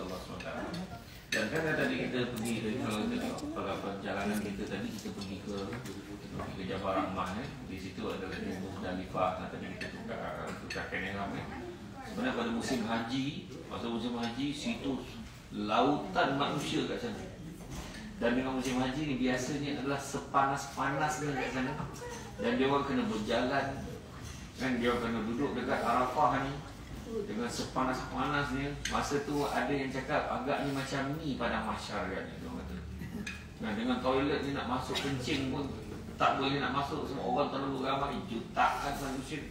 Allah SWT. Dan kan tadi kita pergi kalau perjalanan kita tadi kita pergi ke Jabal Rahmah di situ ada Muzdalifah, tadi kita tukar ihram Sebenarnya pada musim haji, situ lautan manusia kat sana. Dan dengan musim haji ni biasanya adalah sepanas-panasnya kat sana. Dan dia orang kena berjalan, kan dia orang kena duduk dekat Arafah ni dengan sepanas-panasnya. Masa tu ada yang cakap agaknya macam ni pada mahsyar kan, dia kata. Nah, dengan toilet ni nak masuk kencing pun tak boleh nak masuk, semua orang terlalu ramai, jutaan manusia.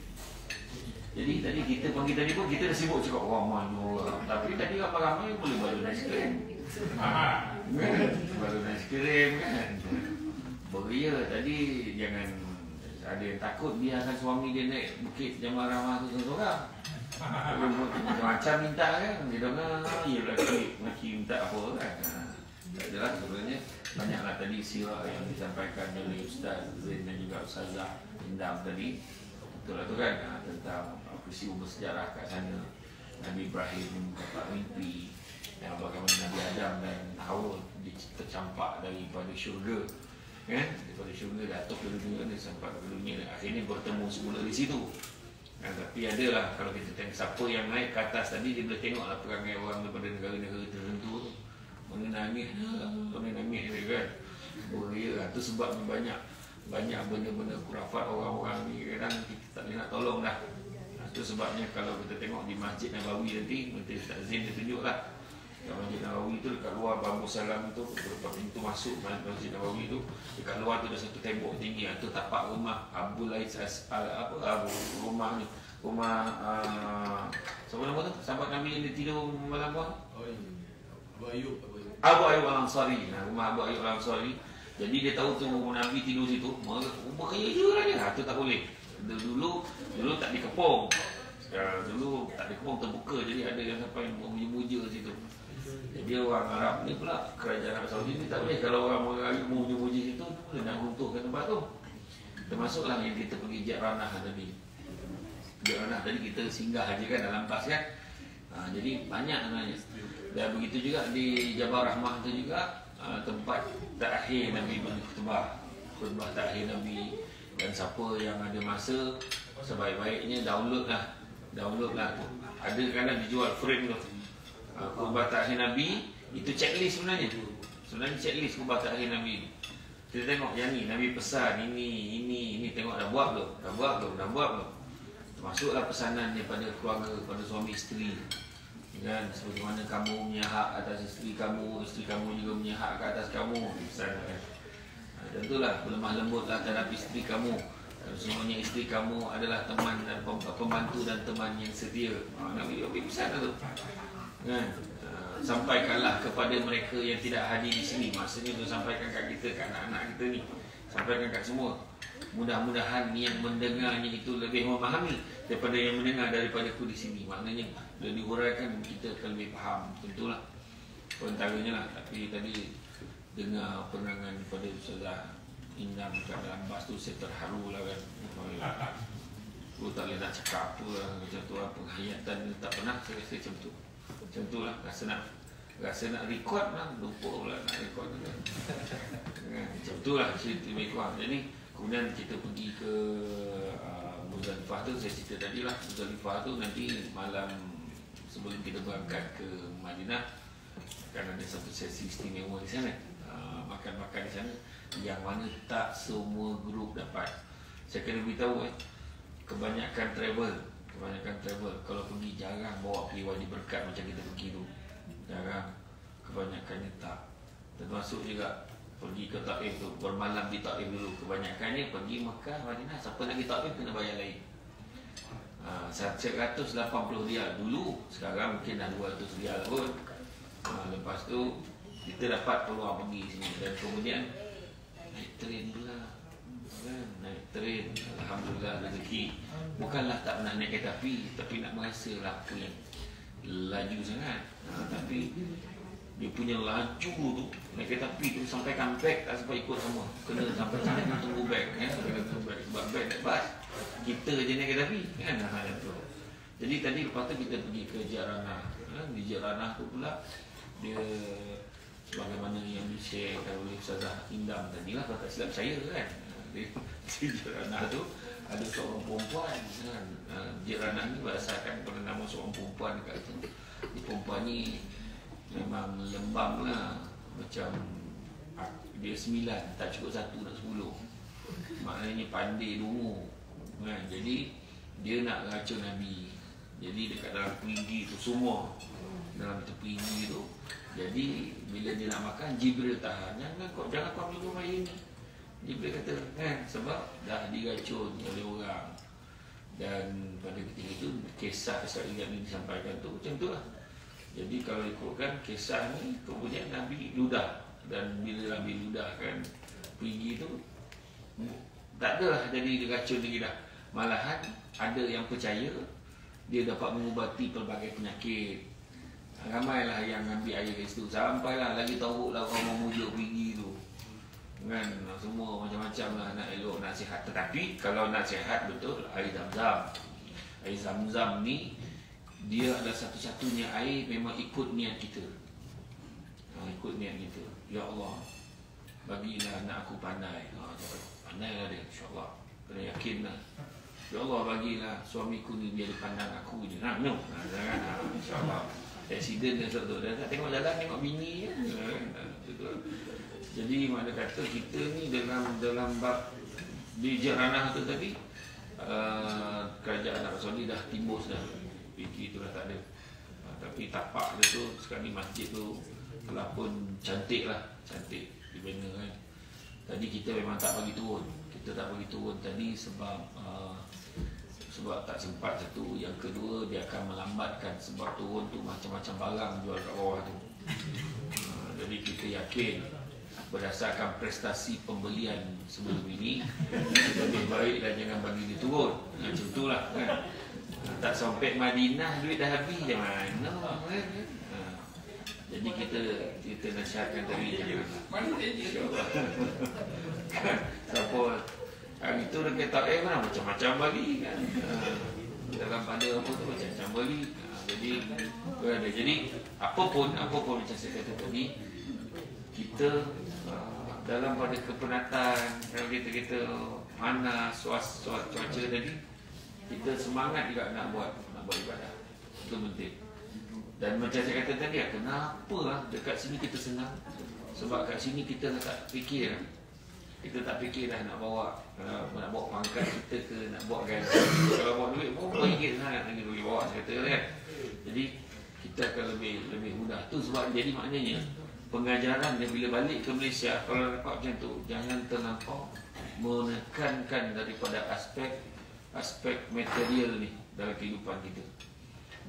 Jadi tadi kita panggil tadi pun kita dah sibuk cakap ramai orang. Tapi tadi ramai-ramai boleh baru nasi kering. Baru nasi kering kan. Beria tadi jangan ada yang takut biarkan suami dia naik bukit Jabal Rahmah tu seorang. Macam minta kan. Dia dengar ya lelaki minta apa kan. Tak adalah sebenarnya banyaklah tadi sirah yang disampaikan oleh Ustaz Zain dan juga Ustazah Indam tadi. Itulah tu kan tentang peristiwa bersejarah kat sana. Nabi Ibrahim dapat mimpi dan bagaimana Nabi Adam dan Hawa tercampak daripada syurga, kan? Daripada syurga jatuh ke dunia dan sampai ke dunia dan akhirnya bertemu semula di situ. Tapi adalah kalau kita tengok siapa yang naik ke atas tadi, dia boleh tengoklah perangai orang daripada negara-negara tertentu tu. Menangis dia kan. Beria tu sebabnya banyak benda-benda kurafat orang-orang ni kadang kita tak boleh nak tolong dah. Itu sebabnya kalau kita tengok di Masjid Nabawi nanti Ustaz Zain dia tunjuklah Masjid Nabawi tu dekat luar Bambu Salam tu, dekat pintu masuk Masjid Nabawi tu, dekat luar tu ada satu tembok tinggi, itu tapak rumah Abu Lais rumah ni, rumah siapa nama tu? Sahabat Nabi yang dia tidur malam buah? Abu Ayyub Al-Ansari. Rumah Abu Ayyub Al-Ansari. Jadi dia tahu tu Nabi tidur situ, rumah kaya je lah dia. Itu tak boleh. Dulu tak dikepung. Dulu tak dikepung, terbuka. Jadi ada yang sampai memuja-muja situ. Jadi orang Arab ni pula, kerajaan Arab Saudi ni tak boleh. Kalau orang Arab memuja-muja situ, boleh nak runtuhkan tempat tu. Termasuklah yang kita pergi Ji'ranah tadi. Ji'ranah tadi kita singgah aja kan dalam bas kan. Jadi banyak sebenarnya. Dan begitu juga di Jabal Rahmah tu juga tempat terakhir Nabi berkhutbah, khutbah terakhir Nabi. Dan siapa yang ada masa, sebaik-baiknya download lah. Ada kadang dijual frame tu. Khutbah terakhir Nabi itu checklist sebenarnya. Sebenarnya checklist khutbah terakhir Nabi. Kita tengok yang ni Nabi pesan ini tengok dah buat belum. Termasuklah pesanannya pada keluarga, pada suami isteri. Dan sebagaimana kamu punya hak atas isteri kamu juga punya hak ke atas kamu. Tentulah berlemah lembutlah terhadap isteri kamu. Semuanya isteri kamu adalah teman dan pembantu dan teman yang setia. Nabi pesan tu. Kan? Sampaikanlah kepada mereka yang tidak hadir di sini. Maksudnya tu sampaikan kat kita, kat anak-anak kita ni. Sampaikan kat semua. Mudah-mudahan yang mendengarnya itu lebih memahami daripada yang mendengar daripada aku di sini. Maknanya bila dihuraikan kita akan lebih faham. Tentulah antaranya lah. Tapi tadi dengar penerangan daripada Ustazah Indam kat dalam bas tu, saya terharu lah kan. Aku tak boleh nak cakap apa lah. Macam tu lah penghayatan tak pernah saya rasa macam tu. Macam tu lah rasa nak record lah, lupa pula nak record kan. Macam tu lah cerita lebih kurang. Jadi kemudian kita pergi ke Muzdalifah tu, saya cerita tadi lah. Muzdalifah tu nanti malam sebelum kita berangkat ke Madinah akan ada satu sesi istimewa di sana, makan-makan di sana yang mana tak semua grup dapat. Saya kena beritahu kebanyakan travel kalau pergi jarang bawa pergi Wadi Berkat macam kita pergi tu, jarang. Kebanyakannya tak. Termasuk juga pergi ke Taif tu, bermalam di Taif dulu. Kebanyakannya pergi Mekah, Madinah. Siapa nak pergi Taif kena bayar lain. 180 rial dulu, sekarang mungkin dah 200 rial pun. Lepas tu kita dapat peluang pergi sini. Dan kemudian naik train pula kan? Naik train, alhamdulillah rezeki. Bukanlah tak nak naik kereta api, tapi nak merasalah apa yang laju sangat. Tapi dia punya laju tu, naik kereta api tu sampai beg tak sempat ikut semua. Kena sampai sana nak tunggu beg kan? Kena tunggu beg sebab beg naik bas. Kita je naik kereta api kan? Tu. Jadi tadi lepas tu kita pergi ke Jiranah. Di Jiranah tu pula dia sebagaimana yang di-sharekan oleh Ustazah Indam tadi lah, kalau tak silap saya kan. Di Jiranah tu ada seorang perempuan kan. Jiranah ni berdasarkan pada nama seorang perempuan dekat tu. Di perempuan ni memang lembam lah, macam dia 9, tak cukup 1 nak 10. Maknanya pandai dungu kan. Jadi dia nak racun Nabi. Jadi dekat dalam perigi tu semua, dalam tu perigi tu. Jadi bila dia nak makan, Jibril tahan. Jangan kau minum air ni. Jibril kata kan, sebab dah diracun oleh orang. Dan pada ketika itu kisah Israeliat ni disampaikan tu macam tu lah. Jadi kalau ikutkan kisah ni, kemudian Nabi ludah. Dan bila Nabi ludah kan perigi tu, tak adalah jadi diracun lagi dah. Malahan ada yang percaya dia dapat mengubati pelbagai penyakit. Ramailah yang ambil air dari situ. Sampailah lagi teruklah orang memujuk perigi tu kan, semua macam-macam lah nak elok, nak sihat. Tetapi kalau nak sihat betul, air Zam-Zam. Air Zam-Zam ni dia adalah satu-satunya air memang ikut niat kita. Ikut niat kita. Ya Allah, bagilah anak aku pandai. Pandailah dia, insyaAllah. Kena yakin lah. Ya Allah, bagilah suamiku ni dia pandang aku je. Minum. InsyaAllah. Accident dan sebagainya. Dan tak tengok jalan, tengok bini je. Jadi mana kata kita ni dalam bab di Jiranah tu tadi, kerajaan Arab Saudi dah timbus dah. Fikir tu dah tak ada. Tapi tapak dia tu, sekarang ni masjid tu telah pun cantik lah. Cantik dibina kan. Tadi kita memang tak bagi turun. Kita tak bagi turun tadi sebab tak sempat satu. Yang kedua, dia akan melambatkan sebab turun tu macam-macam barang jual kat bawah tu. Jadi kita yakin berdasarkan prestasi pembelian sebelum ini, lebih baiklah jangan bagi dia turun. Macam itulah kan. Tak sampai Madinah duit dah habis je mana kan. Jadi kita nasihatkan tadi jangan. Siapa hari tu dekat Taif kan macam-macam bagi kan. Dalam pada apa tu macam-macam bagi. Jadi apapun macam saya kata tadi, kita dalam pada kepenatan, kalau kita panas, cuaca tadi, kita semangat juga nak buat ibadah. Itu penting. Dan macam saya kata tadi, kenapa dekat sini kita senang? Sebab kat sini kita tak fikir. Kita tak fikir dah nak bawa pangkat kita ke, nak bawa gaji. Kalau bawa duit, RM4 sangat lagi boleh bawa, saya kata kan. Jadi kita akan lebih mudah. Tu sebab jadi maknanya pengajaran dia bila balik ke Malaysia, kalau dapat macam tu, jangan terlampau menekankan daripada aspek material ni dalam kehidupan kita.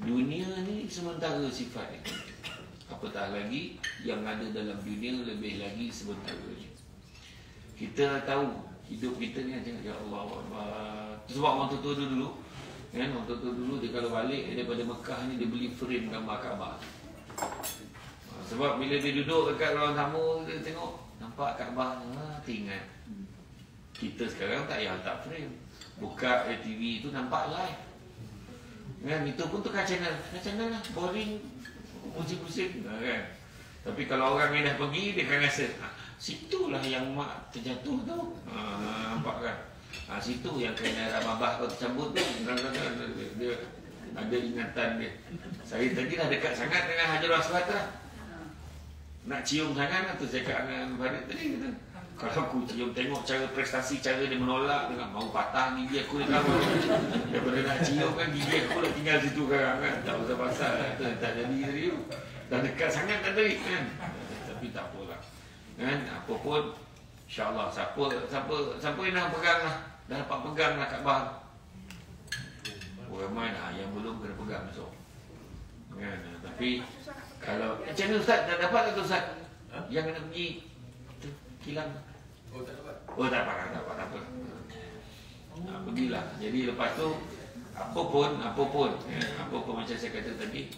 Dunia ni sementara sifatnya. Apatah lagi yang ada dalam dunia lebih lagi sementara je. Kita tahu hidup kita ni macam ya Allah. Sebab orang tua dulu kan, orang tua dulu dia kalau balik daripada Mekah ni dia beli frame gambar Kaabah. Sebab bila dia duduk dekat ruang tamu, dia tengok nampak Kaabah, teringat. Kita sekarang tak payah letak frame. Buka TV tu nampak live. Kan, itu pun tukar channel lah, boring, pusing-pusing kan. Tapi kalau orang yang dah pergi, dia akan rasa situlah yang mak terjatuh tu. Nampak kan? Situ yang kena Rababah kau tercabut tu. Dia ada ingatan dia. Saya tadi dah dekat sangat dengan Hajarul Aswad lah. Nak cium sangat lah tu saya cakap dengan Farid tadi kata, kalau aku cium tengok cara prestasi, cara dia menolak dengan mau patah gigi aku dia tahu. Daripada nak cium kan gigi aku dah tinggal situ sekarang kan. Tak pasal-pasal tak jadi tadi. Dah dekat sangat kan tadi kan. Tapi tak apalah. Kan apapun insya-Allah siapa yang dah pegang lah, dah dapat pegang lah Kaabah. Ramai lah yang belum kena pegang besok. Kan, tapi kalau macam mana Ustaz, dah dapat tak Ustaz? Yang kena pergi kilang. Tak dapat. Pergilah. Jadi lepas tu apapun macam saya kata tadi,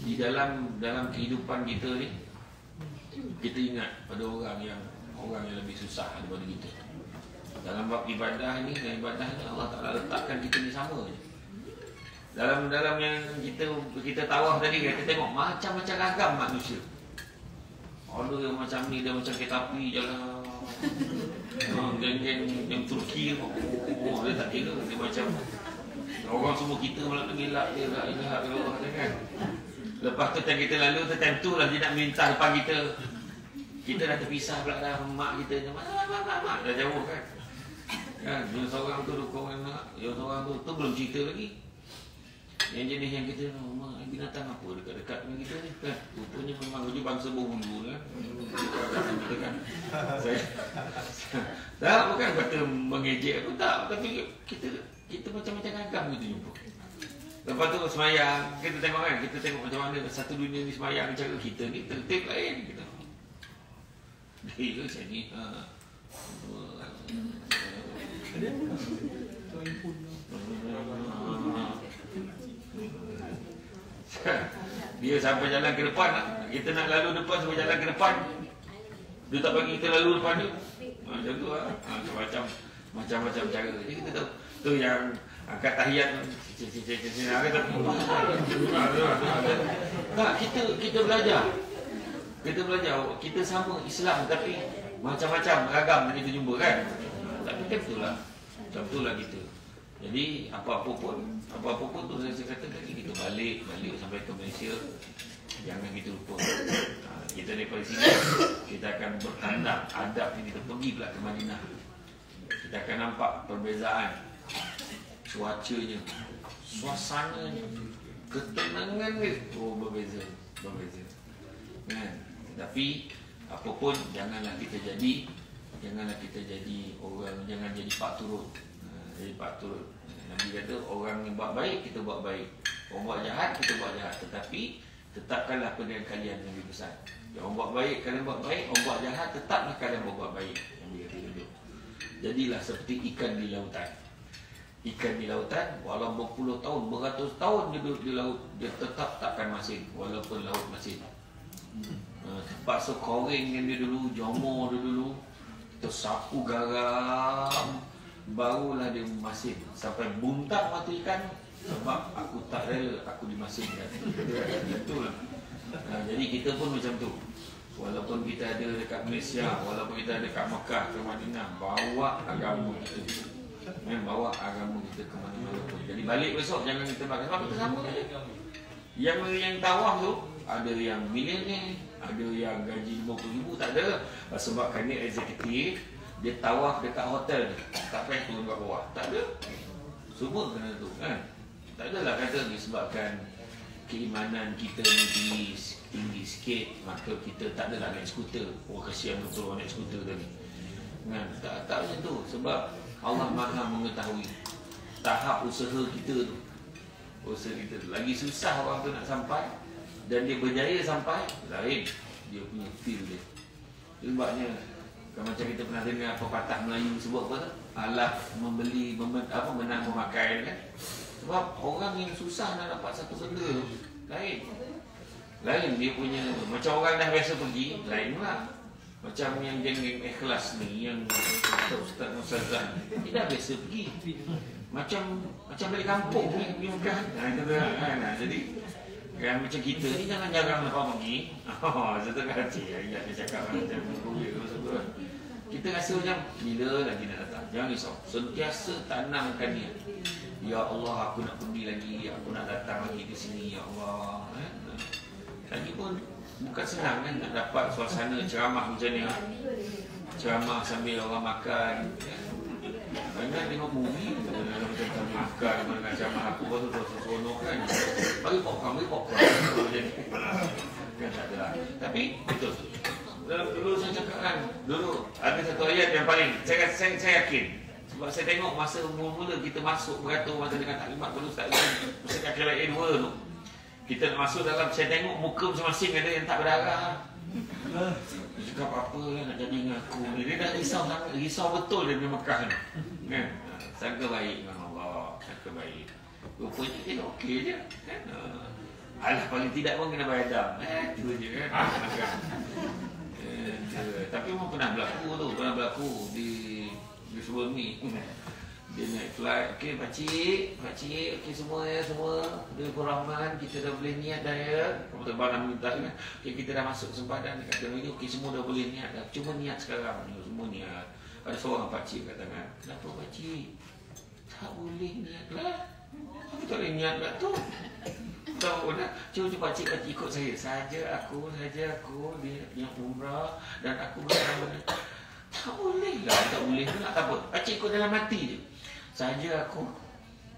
di dalam kehidupan kita ni, kita ingat pada orang yang lebih susah daripada kita. Dalam bab ibadah ni Allah Ta'ala letakkan kita ni sama je. dalam yang kita tawaf tadi, kita tengok macam-macam agam manusia. Ada yang macam ni, dia macam kereta api jalan. Geng-geng yang Turki, dia tak kira, dia macam orang semua kita malah mengelak dia, tak ingat dia kan. Lepas tu time kita lalu, tentulah dia nak minta depan kita. Kita dah terpisah pula dah, mak kita mak dah jauh kan. Kan, yang seorang tu dukung anak, yang seorang tu belum cerita lagi. Yang jenis yang kita, binatang apa dekat-dekat dengan kita ni kan. Rupanya memang dia bangsa berbulu kan. Kita kan. Saya tak, bukan kata mengejek aku tak, tapi kita macam-macam agam kita jumpa. Lepas tu semayang, kita tengok kan, kita tengok macam mana satu dunia ni semayang cara kita ni tertib lain kita. Dia macam ni. Dia sampai jalan ke depan, kita nak lalu depan sampai jalan ke depan, dia tak bagi kita lalu depan dia. Macam tu lah. Macam-macam cara. Jadi kita tahu tu yang angkat tahiyat kita belajar. Kita sama Islam tapi macam-macam agam kita jumpa kan. Tapi betul lah kita. Jadi apa-apa pun tu saya kata tadi, kita balik sampai ke Malaysia, jangan kita lupa. Kita daripada sini kita akan bertandang adab ni, kita pergi pula ke Madinah. Kita akan nampak perbezaan cuacanya, suasananya, ketenangan dia, berbeza. Kan? Tapi apapun janganlah kita jadi orang, jangan jadi pak turut. Nabi kata orang yang buat baik, kita buat baik. Orang buat jahat, kita buat jahat. Tetapi tetapkanlah pilihan kalian yang lebih besar. Orang buat baik, kalian buat baik. Orang buat jahat, tetaplah kalian berbuat baik. Yang dia kata duduk. Jadilah seperti ikan di lautan. Ikan di lautan, walau berpuluh tahun, beratus tahun dia duduk di laut, dia tetap takkan masin, walaupun laut masin. Bakso koreng yang dia dulu, jomor dia dulu, tersapu garam, barulah dia masin sampai buntak mata ikan. Sebab aku tak rela aku dimasinkan. Betul. Jadi kita pun macam tu. Walaupun kita ada dekat Malaysia, walaupun kita ada dekat Mekah, ke Madinah, bawa agama kita. Bawa agama kita ke mana-mana pun. Jadi balik besok jangan kita makan, sebab kita sama saja. Yang tawaf tu ada yang milioner, ada yang gaji 50,000, tak ada. Sebab kerana eksekutif, dia tawaf dekat hotel, tak payah turun ke bawah. Tak ada. Semua kena tu kan. Tak adalah kata disebabkan keimanan kita ni tinggi sikit, maka kita tak adalah naik skuter. Kesian betul orang naik skuter tadi kan. Tak macam tu. Sebab Allah Maha mengetahui tahap usaha kita tu. Lagi susah orang tu nak sampai, dan dia berjaya sampai, lain dia punya feel dia. Sebabnya macam kita pernah dengar pepatah Melayu sebut apa tu? Alah menang memakai kan. Sebab orang yang susah nak dapat satu benda tu, lain dia punya. Macam orang dah biasa pergi, lain pula. Macam yang geng-geng ikhlas ni, yang ustaz-ustazah, dia dah biasa pergi. Macam balik kampung ni, pergi Mekah. Jadi kan macam kita ni jangan jarang lepas pergi. Satu kata ayat dia cakap macam kita rasa macam bila lagi nak datang. Jangan risau, sentiasa tanamkan niat. Ya Allah, aku nak pergi lagi, aku nak datang lagi di sini, ya Allah. Lagipun bukan senang kan nak dapat suasana ceramah macam ni. Ceramah sambil orang makan. Banyak tengok movie macam sambil makan dengan ceramah aku baru seronok kan. Bagi popcorn. Kan tak adalah. Tapi betul. Dulu saya cakap kan, dulu ada satu ayat yang paling saya yakin. Sebab saya tengok masa mula-mula kita masuk beratur masa dengan taklimat dulu Ustaz masa kaki lain dua tu. Kita nak masuk dalam, saya tengok muka masing-masing ada yang tak berdarah. Dia cakap apa lah nak jadi dengan aku. Dia dah risau betul dia di Mekah ni. Kan? Sangka baik dengan Allah, sangka baik. Rupanya dia okey je. Kan? Alah paling tidak pun kena bayar dam. Itu je kan. Tapi memang pernah berlaku di sebelum ni. Dia naik flight. Okey pakcik, okey semua ya, semua. Dia Rahman, kita dah boleh niat dah ya. Terbang minta kan. Okey kita dah masuk sempadan dekat dalam ini. Okey semua dah boleh niat dah. Cuma niat sekarang. Semua niat. Ada seorang pakcik kat tangan. Kenapa pakcik? Tak boleh niat lah. Aku tak boleh niat lah tu. Tahu dah. Cuba pakcik ikut saya. Saja aku dia yang umrah dan aku bersama. Tak boleh lah, tak boleh tu nak apa? Pakcik ikut dalam hati je. Saja aku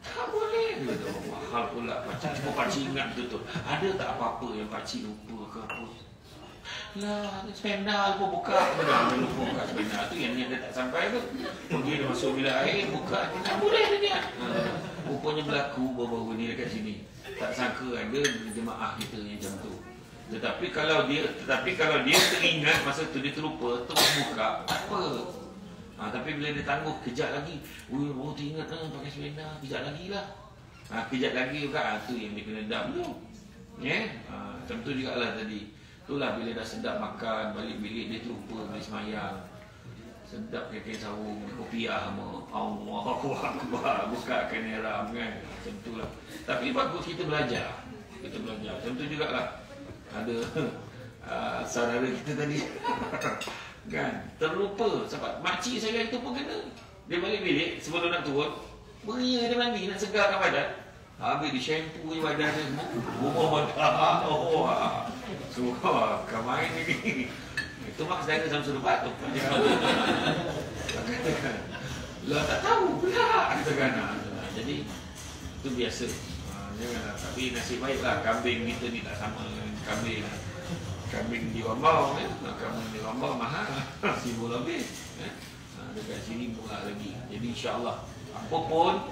tak boleh. Dia kata, mahal pula pakcik. Cuma pakcik ingat betul. Ada tak apa-apa yang pakcik lupa ke apa? Lah, spendal pun buka. Benar, dia lupa buka spendal tu. Yang niat dia tak sampai tu. Pergi dia masuk bilik air, buka. Dia tak boleh dia niat. Rupanya berlaku baru-baru ni dekat sini. Tak sangka ada jemaah kita yang macam tu. Tetapi kalau dia teringat masa tu dia terlupa, terus buka, tak apa. Tapi bila dia tangguh, kejap lagi. Baru teringat pakai spendal, kejap lagi lah. Kejap lagi juga, tu yang dia kena dam tu. Macam tu juga lah tadi. Itulah bila dah sedap makan, balik bilik dia terlupa, balik semayang. Sedap kain sarung, kopiah sama. Allahu Akbar, buka kamera kan. Macam tu lah. Tapi bagus kita belajar. Macam tu jugalah. Ada saudara kita tadi kan terlupa sebab makcik saya itu pun kena. Dia balik bilik sebelum nak turun, beria dia mandi nak segarkan badan. Habis di shampoo je badan dia semua. Semua kamain ni. Itu mak saya Samsul Bat tu. Lah tak tahu pula katakan. Jadi itu biasa. Janganlah. Tapi nasib baiklah kambing kita ni tak sama dengan kambing di Rambau kan. Kambing di Rambau mahal $1,000 lebih dekat sini murah lagi. Jadi insya-Allah apapun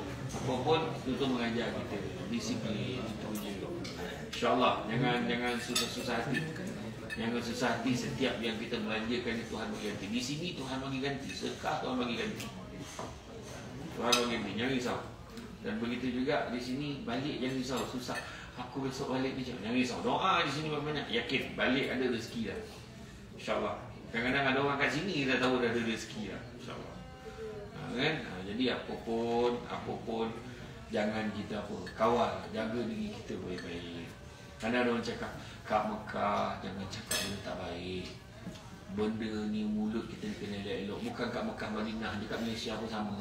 itu mengajar kita disiplin itu je. Insya-Allah jangan susah hati. Jangan susah hati setiap yang kita belanjakan Tuhan bagi ganti. Di sini Tuhan bagi ganti, sedekah Tuhan bagi ganti. Tuhan bagi ganti, jangan risau. Dan begitu juga di sini balik jangan risau, susah. Aku besok balik ni jangan risau. Doa di sini banyak, yakin balik ada rezeki dah. Insya-Allah. Kadang-kadang ada orang kat sini dah tahu dah ada rezeki dah. Insya-Allah. Kan? Jadi apapun jangan kita kawal, jaga diri kita baik-baik. Kadang ada orang cakap kat Mekah jangan cakap benda tak baik. Benda ni mulut kita kena elok-elok. Bukan kat Mekah Madinah, dekat Malaysia pun sama.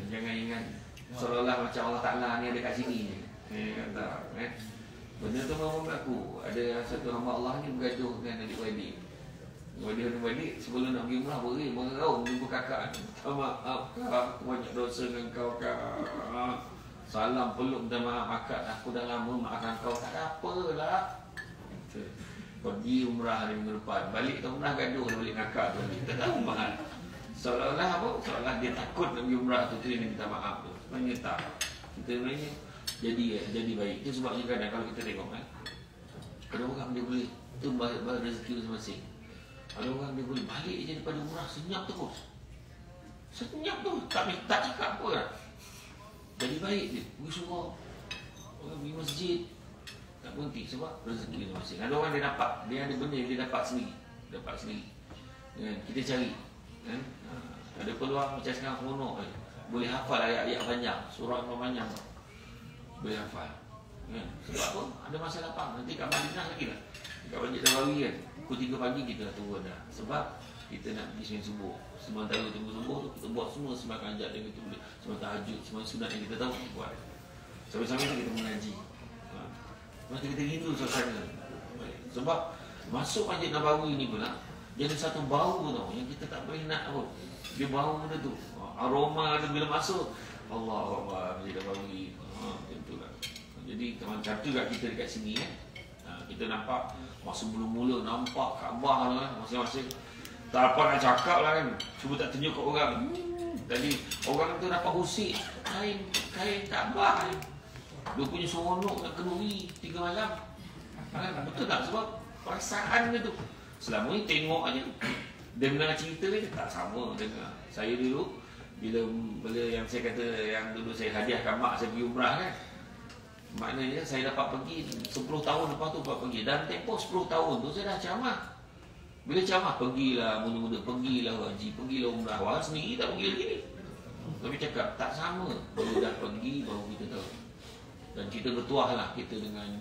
Jangan ingat seolah-olah macam Allah Ta'ala ni ada kat sini je. Kata, benda tu memang berlaku. Ada satu hamba Allah ni bergaduh dengan adik-beradik. Adik-beradik sebelum nak pergi umrah merau jumpa kakak. Minta maaf kak, aku banyak dosa dengan kau kak. Salam peluk, minta maaf akak, aku dah lama maafkan kau. Tak ada apalah. Pergi umrah hari minggu depan, balik ke umrah gaduh balik kakak tu. Tak tahu mahal. Seolah-olah apa? Seolah dia takut nak pergi umrah tu, dia minta maaf tu. Sebenarnya tak. Kita sebenarnya jadi baik. Itu sebabnya kadang kalau kita tengok ada orang dia boleh tu rezeki masing-masing. Ada orang dia boleh balik je daripada umrah senyap terus. Senyap tu, tak cakap apa lah. Jadi baik dia, pergi surau, pergi masjid, tak berhenti sebab rezeki masing-masing. Ada orang dia dapat, dia ada benda yang dia dapat sendiri. Kita cari. Ada peluang macam sekarang seronok boleh hafal ayat-ayat panjang, surah panjang boleh hafal. Sebab apa? Ada masa lapang. Nanti kat Madinah lagi lah. Dekat Masjid Nabawi kan, pukul 3 pagi kita dah turun dah. Sebab kita nak pergi sembahyang subuh. Sementara tunggu subuh tu kita buat semua sembahyang hajat yang kita boleh. Sembahyang tahajud, sembahyang sunat yang kita tahu kita buat. Sambil-sambil kita mengaji. Masa kita rindu suasana. Sebab masuk Masjid Nabawi ni pula jadi satu bau tau yang kita tak boleh nak pun. Dia bau benda tu. Aroma tu bila masuk, Allah Masjid Nabawi. Macam tu lah. Jadi macam tu juga kita dekat sini kita nampak masa mula-mula nampak Kaabah lah masing-masing. Tak apa nak cakap lah kan. Cuba tak tunjuk kat orang. Jadi orang tu dapat usik kain Kaabah. Dia punya seronok nak kenuri 3 malam. Betul tak? Sebab perasaan dia tu. Selama ni tengok aja. Dia dengar cerita dia tak sama dengan saya dulu. Bila yang saya kata yang dulu saya hadiahkan mak saya pergi umrah kan. Maknanya saya dapat pergi 10 tahun lepas tu dapat pergi. Dan tempoh 10 tahun tu saya dah ceramah. Bila ceramah, pergilah muda-muda, pergilah haji, pergilah umrah. Wah sendiri tak pergi lagi ni. Tapi cakap tak sama. Bila dah pergi baru kita tahu. Dan kita bertuah lah kita dengan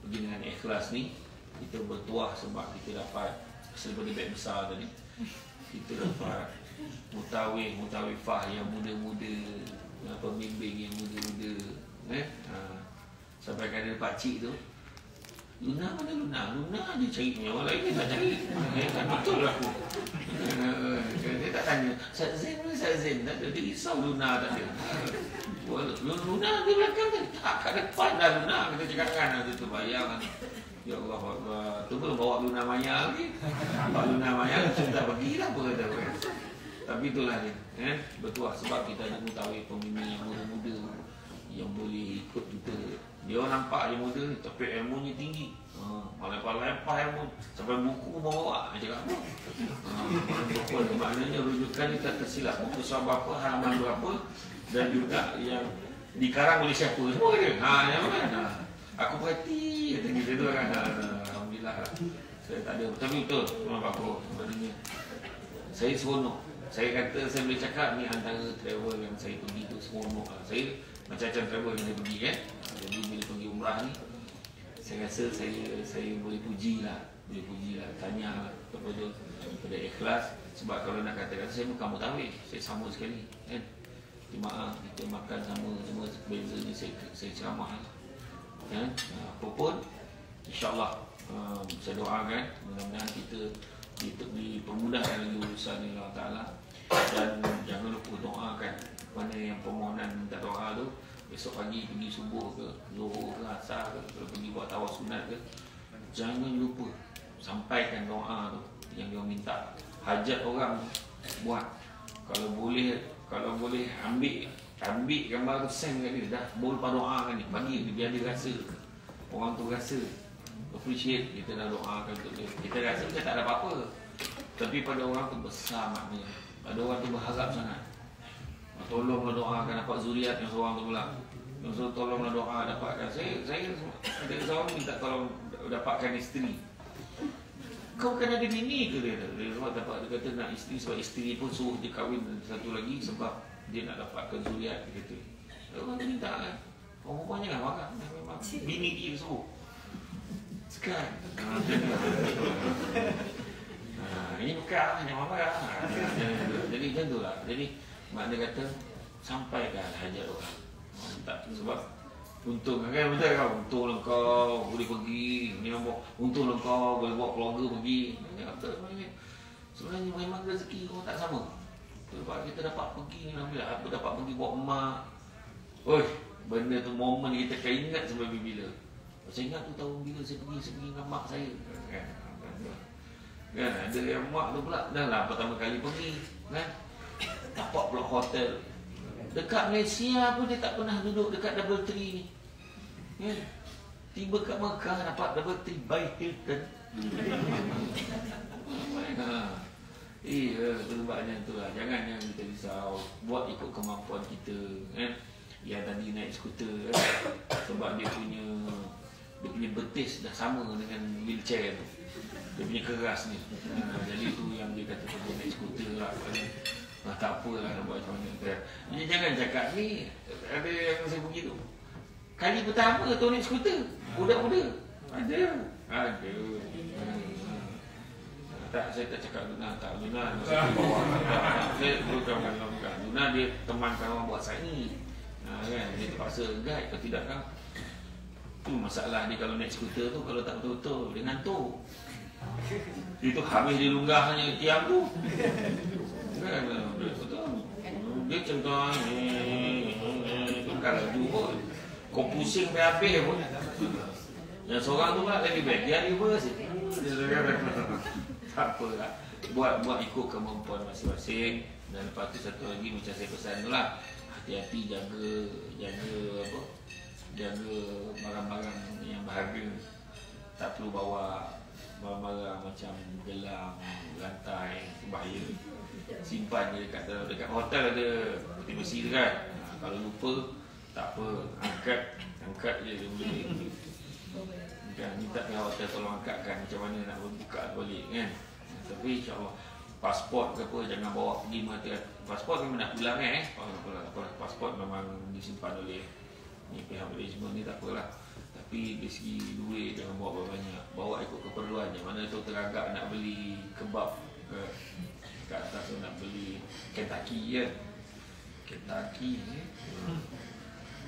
pergi dengan ikhlas ni. Kita bertuah sebab kita dapat daripada baik besar tadi. Kita dapat mutawifah yang muda-muda, pembimbing yang muda-muda. Sampai kan ada pakcik tu, Luna mana Luna? Luna dia cari punya orang lain, dia tak cari. Kan betul aku. Dia tak tanya, Ustaz Zain mana Ustaz Zain? Tak ada, dia risau Luna tak ada. Luna di belakang tadi, tak kat depan dah Luna. Kita cakap kan, tu bayang kan. Ya Allah, tu belum bawa Luna Maya lagi. Bawa Luna Maya, kita tak pergilah apa kata kan. Tapi itulah dia, bertuah sebab kita nak mengetahui pembimbing yang muda-muda yang boleh ikut kita. Dia orang nampak dia muda tapi ilmunya tinggi. Malah-malah ilmu sampai buku pun bawa. Cakap apa? Maknanya rujukan kita tersilap buku surah berapa, halaman berapa dan juga yang dikarang oleh siapa. Semua dia. Yang mana? Aku perhati kata kita tu kan. Alhamdulillah. Saya tak ada. Tapi betul, memang apa sebenarnya. Saya seronok. Saya kata saya boleh cakap ni antara travel yang saya pergi tu seronok lah. Saya macam-macam travel yang saya pergi kan. Jadi bila pergi umrah ni, saya rasa saya boleh puji lah. Tanya lah kepada ikhlas. Sebab kalau nak katakan saya bukan mutawif, saya sama sekali kan. Jemaah kita makan sama, cuma bezanya saya ceramah lah. Kan? Apapun InsyaAllah saya doakan mudah-mudahan kita dipermudahkan lagi urusan ni Allah Ta'ala. Dan jangan lupa doakan mana yang permohonan minta doa tu. Besok pagi pergi subuh ke, zuhur ke, asar ke, kalau pergi buat tawaf sunat ke, jangan lupa sampaikan doa tu yang dia minta. Hajat orang buat. Kalau boleh ambil gambar tu send kat dia. Dah boleh doakan ni, bagi dia biar dia rasa. Orang tu rasa appreciate kita dah doakan untuk dia. Kita rasa kita tak ada apa-apa, tapi pada orang tu besar maknanya. Pada orang tu berharap sangat. Tolonglah doakan dapat zuriat yang seorang tu pula. Yang tolonglah doa dapatkan. Saya ada seorang minta tolong dapatkan isteri. Kau kan ada bini ke dia? Dia dapat, dia kata nak isteri sebab isteri pun suruh dia kahwin satu lagi sebab dia nak dapatkan zuriat, dia kata. Orang tu minta kan. Orang perempuan jangan marah. Memang bini dia suruh. Sekarang. Ini bukan hanya marah. Jadi macam tu lah. Jadi makna kata sampaikan hajat orang. Tak, sebab untung kan, betul kan? Untunglah kau boleh pergi. Ni nampak untunglah kau boleh bawa keluarga pergi. Sebenarnya memang rezeki orang tak sama. Sebab kita dapat pergi ni, aku dapat pergi bawa emak. Oi, benda tu momen kita akan ingat sampai bila. Saya ingat tu tahun bila saya pergi dengan mak saya. Kan ada yang mak tu pula dah lah pertama kali pergi kan. Dapat pula hotel dekat Malaysia pun dia tak pernah duduk dekat Double Tree ni. Ya. Tiba kat Mekah dapat Double Tree by Hilton. Sebabnya tu lah. Jangan yang kita risau. Buat ikut kemampuan kita kan. Yang tadi naik skuter kan. Sebab dia punya betis dah sama dengan wheelchair tu. Dia punya keras ni. Jadi tu yang dia kata dia naik skuter lah. Tak apalah nak buat macam mana. Jadi jangan cakap ni. Ada yang saya pergi tu kali pertama tu naik skuter. Budak-budak ada. Tak, saya tak cakap Luna. Tak, Luna saya bawa. Saya bukan Luna dia temankan orang buat saing. Kan? Dia terpaksa guide. Kalau tidak kan tu masalah dia kalau naik skuter tu. Kalau tak betul-betul dia ngantuk. Itu habis dia lunggahnya tiang tu kan, dia contoh itu bukan laju pun. Kau pusing sampai habis pun. Yang seorang tu pula lagi baik dia reverse. Tak apalah. Buat ikut kemampuan masing-masing. Dan lepas tu satu lagi macam saya pesan tu lah, hati-hati jaga barang-barang yang berharga. Tak perlu bawa barang-barang macam gelang, rantai, bahaya. Simpan je dekat hotel ada peti besi tu kan. Kalau lupa tak apa, angkat je dia boleh. Kan minta pihak hotel tolong angkatkan macam mana nak buka balik kan. Tapi insya-Allah pasport ke apa, jangan bawa pergi mata. Pasport memang nak pulang pasport memang disimpan oleh ni pihak management ni, tak apalah. Tapi dari segi duit jangan bawa banyak, bawa ikut keperluannya. Mana tu teragak nak beli kebab ke atas tu, nak beli Kentucky kan, Kentucky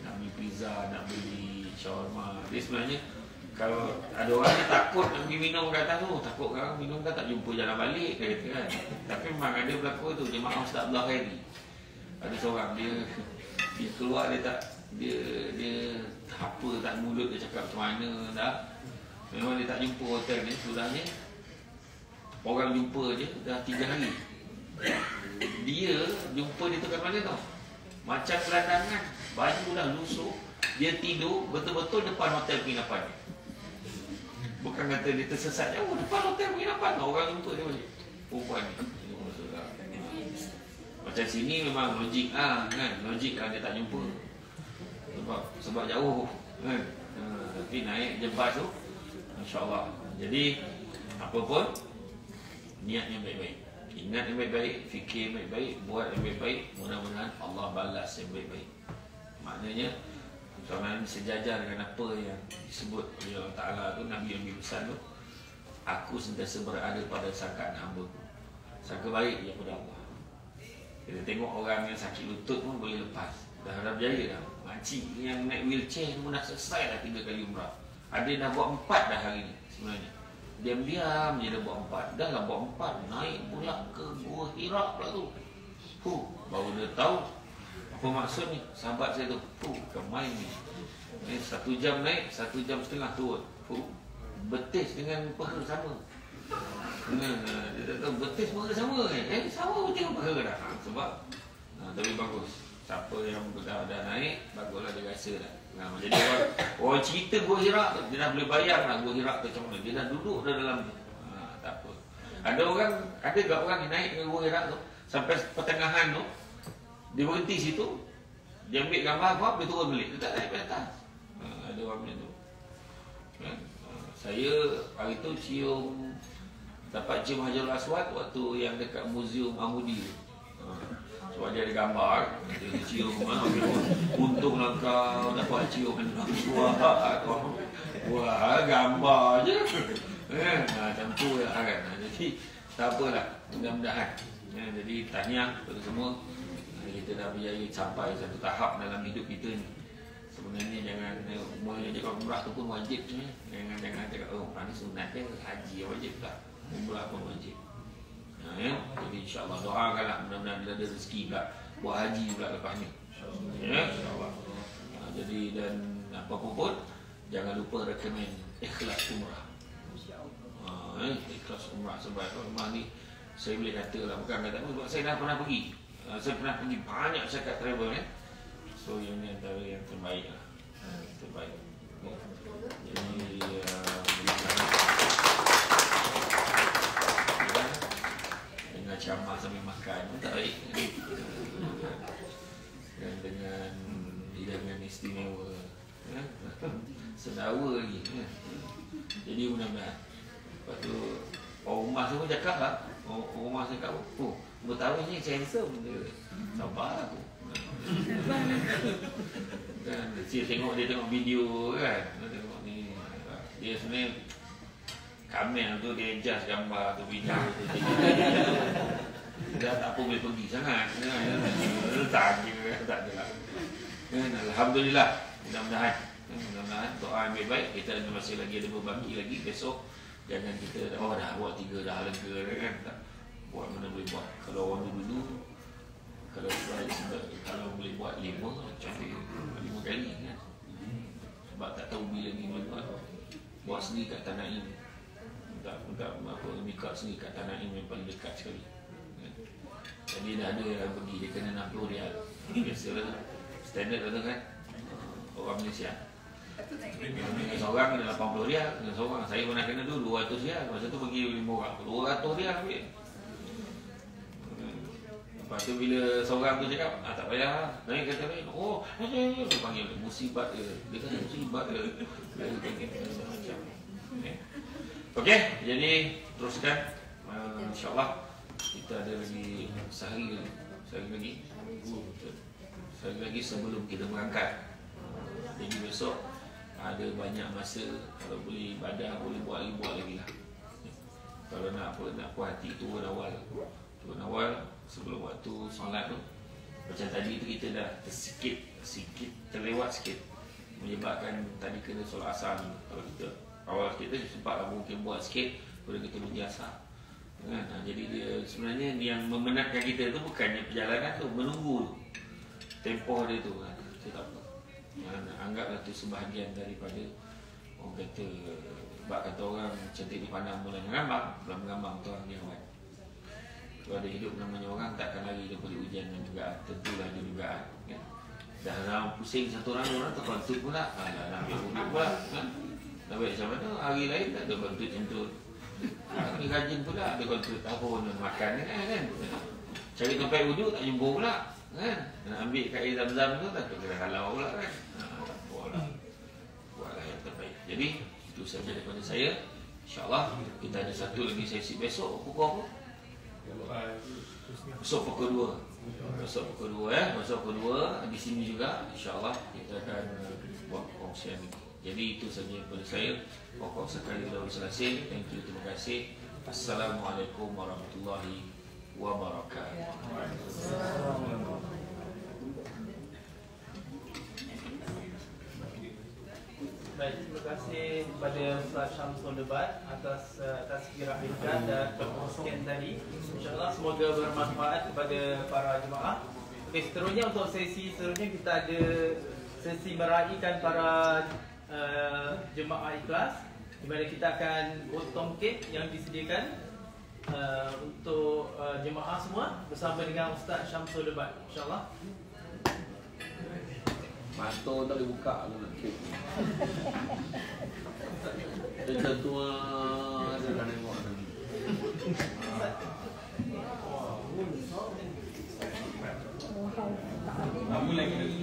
nak beli pizza, nak beli shawarma. Dia sebenarnya kalau ada orang yang takut nak pergi minum kat atas tu, takut orang minum kan tak jumpa jalan balik kata kan. Tapi memang ada berlaku tu, jemaah Ustaz Abdullah Khairi. Ada seorang dia keluar, dia tak dia apa tak mulut, dia cakap macam mana dah. Memang dia tak jumpa hotel ni, sudahnya orang jumpa je dah 3 hari. Dia jumpa dia tu kat mana tau, macam gelandangan, baju dah lusuh, dia tidur betul-betul depan hotel penginapan. Bukan kata dia tersesat jauh, depan hotel penginapan orang jumpa dia balik. Perempuan ni macam sini memang logik kan, logik dia tak jumpa sebab jauh kan. Tapi naik jebas tu insya-Allah. Jadi apa pun niat yang baik-baik, ingat yang baik-baik, fikir yang baik-baik, buat yang baik-baik, mudah-mudahan Allah balas yang baik-baik. Maknanya soalan sejajar dengan apa yang disebut oleh Allah Ta'ala tu, Nabi yang besar tu, aku sentiasa berada pada sangkaan hamba-Ku, sangka baik dia kepada Allah. Kita tengok orang yang sakit lutut pun boleh lepas, dah harap jaya dah. Makcik yang naik wheelchair pun dah selesai dah 3 kali umrah. Ada dah buat 4 dah hari ni sebenarnya. Diam-diam je dah buat 4. Dah lah buat 4, naik pula ke Gua Hira pula tu. Baru dia tahu apa maksud ni. Sahabat saya tu, bukan main ni. 1 jam naik, 1 jam setengah turun. Betis dengan paha sama. Dia tak tahu betis paha sama ni. Sama betul paha dah. Sebab tapi bagus. Siapa yang dah naik, baguslah dia rasa dah. Jadi orang cerita Gua Hira, dia dah boleh bayang lah Gua Hira tu macam mana. Dia dah duduk dah dalam tu. Tak apa. Ada tak orang yang naik ke Gua Hira tu, sampai pertengahan tu, dia berhenti situ, dia ambil gambar apa, dia turun balik. Dia tak naik ke atas. Ada orang macam tu. Saya hari tu dapat cium Hajarul Aswad waktu yang dekat Muzium Amudi. Sebab dia ada gambar, dia cium, untunglah kau dapat cium. Wah, gambar je. Macam tu lah kan. Jadi tak apalah, mudah-mudahan. Jadi tahniah kepada semua. Kita dah berjaya sampai satu tahap dalam hidup kita ni. Sebenarnya jangan cakap umrah tu pun wajib. Jangan cakap umrah ni sunat je, haji wajib tak. Umrah pun wajib. Jadi insya-Allah doakanlah mudah-mudahan dia ada rezeki pula buat haji pula lepas ni. Insya-Allah. Jadi dan apa-apa pun jangan lupa rekomen ikhlas umrah. Insya-Allah. Ikhlas umrah sebab umrah ni saya boleh katalah, bukan kata sebab saya dah pernah pergi. Saya pernah pergi banyak sekali travel So yang ni antara yang terbaik lah. Terbaik. Jadi dengan ceramah sambil makan pun tak baik. Dan dengan hidangan istimewa, sedawa lagi. Jadi mudah-mudahan. Lepas tu orang rumah saya pun cakap lah, orang rumah saya cakap, bertahun ni handsome dia. Sabar aku. Kan dia tengok video kan. Dia tengok ni. Dia sebenarnya kamera tu dia adjust gambar tu video tu. Dia tak apa boleh pergi sangat. Tak ada. Alhamdulillah. Mudah-mudahan doa yang baik. Kita masih lagi ada berbagi lagi besok. Jangan kita dah buat 3 dah lega kan. Tak. Buat mana boleh buat. Kalau orang dulu kalau boleh buat 5 kali kan. Sebab tak tahu bila ni boleh buat sendiri kat Tanah Im. Untuk mikot sendiri kat Tanah Im yang paling dekat sekali. Jadi dah ada yang pergi, dia kena 60 rial. Biasalah standard tu kan orang Malaysia. Dengan seorang kena 80 rial, dengan seorang saya pernah kena tu 200 rial. Masa tu pergi 5 orang 200 rial ambil. Lepas tu bila seorang tu cakap, tak payah naik kereta lain. Dia panggil musibat dia. Dia kata musibat dia. Okey, jadi teruskan insya-Allah. kita ada lagi sehari lagi sebelum kita berangkat. Jadi besok ada banyak masa, kalau boleh ibadah boleh buat lagi lah. Kalau nak puas hati turun awal sebelum waktu solat tu. Macam tadi tu kita dah sikit terlewat sikit, menyebabkan tadi kena solat asar ni. Kalau kita awal kita sempat mungkin buat sikit, kemudian kita menjasa kan? Jadi dia sebenarnya yang memenatkan kita tu bukannya perjalanan tu, menunggu tu, tempoh dia tu kan? Kita tak apa, anggaplah tu sebahagian daripada orang kata, bak kata orang cantik dipandang mula mengambang tu orang dia awal. Kalau ada hidup namanya orang takkan lari daripada ujian dan dugaan. Tentulah ada dugaan kan? Dah dalam pusing satu orang terkontut pula, nak ambil wuduk pula kan? Nak baik macam mana, hari lain tak ada kontut centut, hari rajin pula ada kontut tahun makan kan? Cari tempat wuduk tak jumpa pula kan? Nak ambil kat air zam-zam tu tak kena halau pula kan? Tak apalah, buatlah yang terbaik. Jadi itu saja daripada saya. InsyaAllah kita ada satu lagi sesi besok pukul apa? Besok pukul 2. Besok pukul 2 Besok pukul 2 di sini juga insya-Allah kita akan buat perkongsian ini. Jadi itu saja daripada saya. Pokok sekali dah selesai. Thank you, terima kasih. Assalamualaikum warahmatullahi wabarakatuh. Baik, terima kasih kepada Ustaz Syamsul Debat atas tazkirah hikmat dan perkongsian tadi. InsyaAllah semoga bermanfaat kepada para jemaah. Okey, seterusnya untuk sesi seterusnya kita ada sesi meraihkan para jemaah ikhlas, di mana kita akan potong kek yang disediakan untuk jemaah semua bersama dengan Ustaz Syamsul Debat. InsyaAllah. Mata tak boleh buka tu nak kek. Kita tua ada dah tengok tadi. Kamu lagi